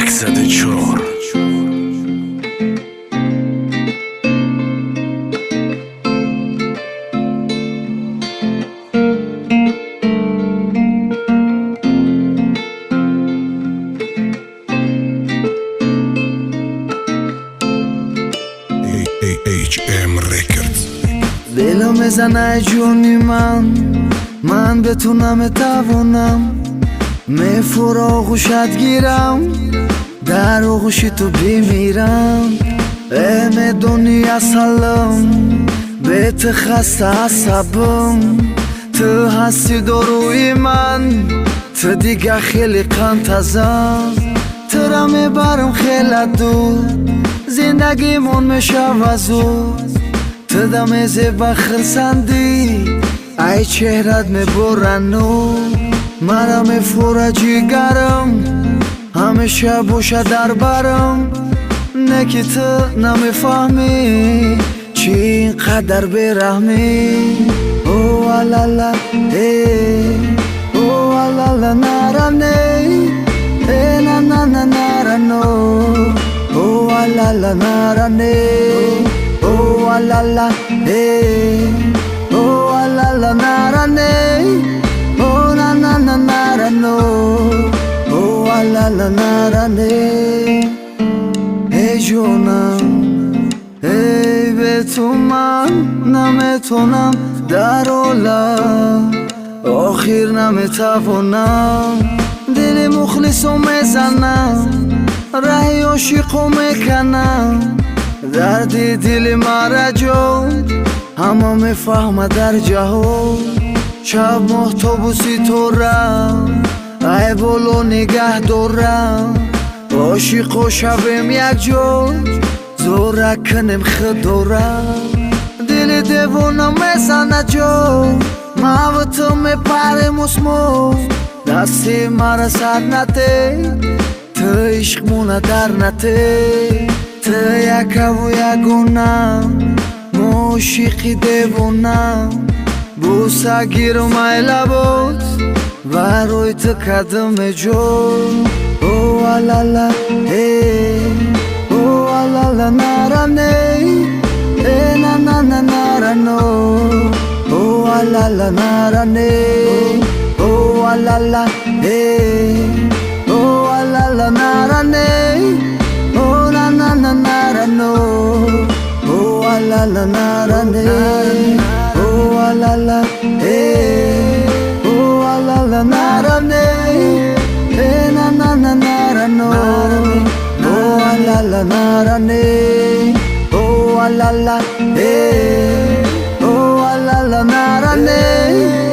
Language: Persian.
104. HM Records. دلو میزنه جونی من بتونم توانم میفور آغوشت گیرم در آغوشی تو بمیرم ام دنیا سلام بهت خسته عصبم تو هستی داروی من تو دیگه خیلی قند تازم تو را میبرم خیلی دور زندگیمون میشه وزور تو دم زیبا خرسندی ای چهرت میبرنو مرا میفوره جیگرم همیشه باشه در برم نه که تو نمیفهمی چی اینقدر بیرحمی او الالا او الالا نرنه نه نه نه نرنو او الالا نرنه او الالا او الالا نرنه او na na na na no oh la la na ne hey jonam hey betuman nametonam darola آخر نمیتوانم دل مخلصو میزنم راه عاشقو میکنم درد دل مرا جون همه میفهمه در جهان شب محتوبوسی تو رم ای بولو نگه دارم عاشق و شبیم یک جو زوره کنیم خدارم دل دیوونم میزنه جو ما و تو میپریم اسمو دستی مرا سر نته تو عشق مونه در نته تو یک و یگونم موشیقی دیوونم بوسه گیرم ای لبات و روی تو قدم جو او الالا او الالا نرنه نه نه نه نرنو او الالا نرنه او الالا او الالا نرنه او نه نه نه نرنو او الالا نرنه oh la la oh la la narane na na na narano oh la la narane oh la la oh la la narane